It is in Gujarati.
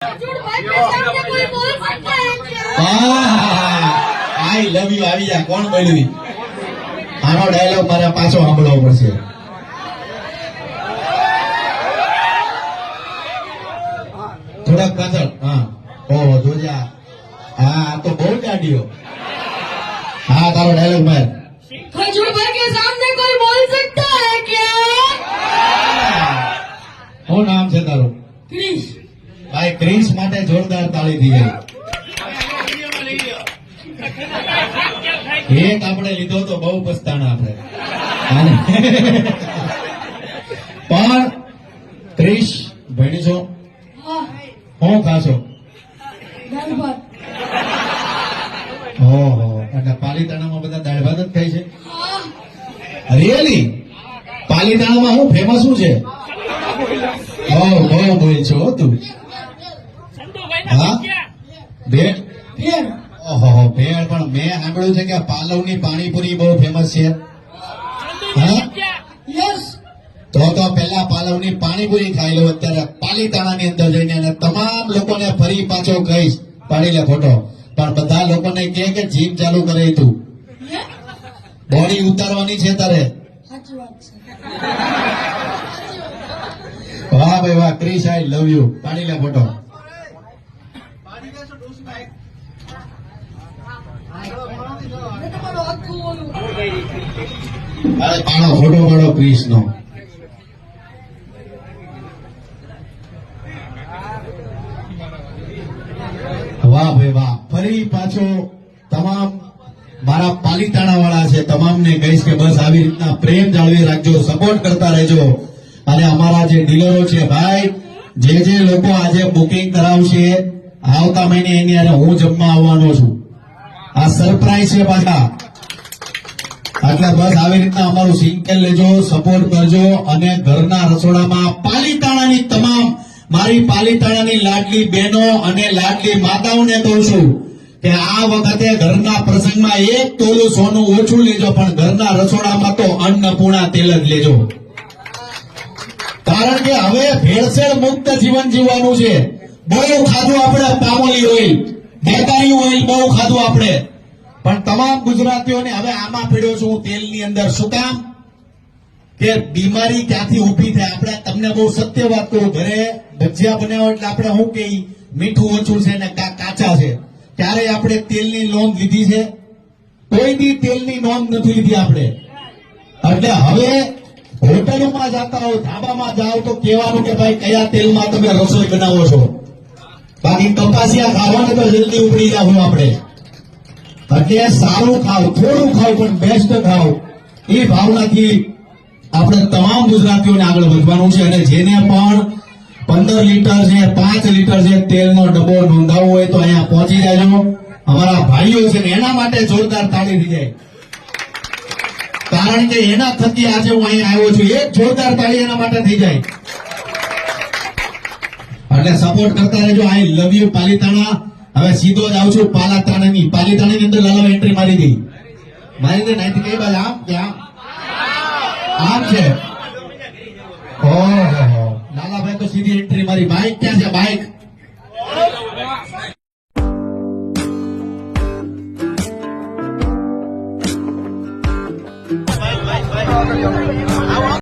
આઈ લવ યુ આવી જા. કોણ બોલ્યું? આનો ડાયલોગ મારે પાછો સાંભળવો પડશે. થોડાક પાછળ. હા ઓહો જોજા. હા તો બહુ કાઢ્યો. હા તારો ડાયલોગ માર. खजूर भाई के सामने कोई बोल सकता है क्या? શું નામ છે તારું? क्रिश। ભાઈ ક્રિશ માટે જોરદાર તાળી થઈ ગઈ. એક આપણે લીધો તો બહુ પસ્તાણા આપણે. પણ ક્રિશ ભણી છો? हाँ શું ખાશો? दाल भात। ઓહો એટલે પાલીતાણામાં બધા દાળ ભાત જ ખાય છે? हाँ રિયલી? પાલીતાણામાં શું ફેમસ શું છે? બહુ બોલ છો તું. હા ભેળ? भेड़। ઓહો ભેળ. પણ મેં સાંભળ્યું છે કે પાલવની પાણીપુરી બહુ ફેમસ છે. હા यस। તો પેલા પાલવની પાણીપુરી ખાઈ લો અત્યારે પાલીતાણાની અંદર જઈને, અને તમામ લોકોને ફરી પાછો કહીશ પાડી લે ફોટો. પણ બધા લોકોને કે જીમ ચાલુ કરે તું બોડી ઉતારવાની છે તારે. साची बात है। વાહ ભાઈ વાહ. ક્રિશ આઈ લવ યુ. પાડી લે ફોટો. मैं तुम्हारा हक बोलूं। અરે પાડો ફોટો પાડો ક્રિશ નો. વાહ ભાઈ વાહ. ફરી પાછો તમામ મારા પાલીતાણા વાળા છે તમામને કહીશ કે બસ આવી રીતના પ્રેમ જાળવી રાખજો, સપોર્ટ કરતા રહેજો. અને અમારા જે ડીલરો છે ભાઈ, જે લોકો આજે બુકિંગ કરાવશે આવતા મહિને એની હારે હું જમવા આવવાનો છું. આ સરપ્રાઈઝ છે પાછા. એટલે બસ આવી રીતના અમારું સિંગલ લેજો, સપોર્ટ કરજો. અને ઘરના રસોડામાં પાલીતાણાની તમામ મારી પાલીતાણાની લાડલી બહેનો અને લાડલી માતાઓને કહું છું કે આ વખતે ઘરના પ્રસંગમાં 1 તોલું સોનું ઓછું લેજો, પણ ઘરના રસોડામાં તો અન્નપૂર્ણા તેલ જ લેજો. કારણ કે હવે ભેળસેળ મુક્ત જીવન જીવવાનું છે. બહુ ખાધું આપણે પામોલી ઓઇલ, બેકારી ઓઇલ બહુ ખાધું આપણે. પણ તમામ ગુજરાતીઓને હવે આમાં પીડ્યો છું હું તેલની અંદર. શું કામ? કે બીમારી ક્યાંથી ઉભી થાય. આપણે તમને બહુ સત્ય વાત કહું, ઘરે ભજીયા બનાવો એટલે આપણે શું કહીએ મીઠું ઓછું છે ને કાચા છે. ત્યારે આપણે તેલની નોંધ લીધી છે? કોઈ દી તેલની નોંધ નથી લીધી આપણે. એટલે હવે હોટલોમાં જતા હો, ધાબામાં જાઓ તો કહેવાનું કે ભાઈ કયા તેલમાં તમે રસોઈ બનાવો છો. બાકી કપાસિયા ખાવાને તો જલ્દી ઉપડી જાવ આપણે. એટલે સારું ખાવ, થોડું ખાવ પણ બેસ્ટ ખાવ, એ ભાવનાથી આપણે તમામ ગુજરાતીઓને આગળ વધવાનું છે. અને જેને પણ 15 લીટર છે, 5 લીટર છે તેલનો ડબ્બો નોંધાવવો હોય તો અહીંયા પહોંચી જાજો. અમારા ભાઈઓ છે ને એના માટે જોરદાર તાળી થઈ જાય. કારણ કે એના થકી આજે હું અહીંયા આવ્યો છું. એક જોરદાર તાળી એના માટે થઈ જાય. એટલે સપોર્ટ કરતા રહેજો. આઈ લવ યુ પાલીતાણા. હવે સીધો જ આવું છું પાલીતાણાની અંદર લાલાવ એન્ટ્રી મારી દઈ. મારી દે નાઈથી કઈ બાજુ? આમ કે આમ છે. ઓહો લાલાભાઈ તો સીધી એન્ટ્રી મારી. બાઇક ક્યાં છે? બાઇક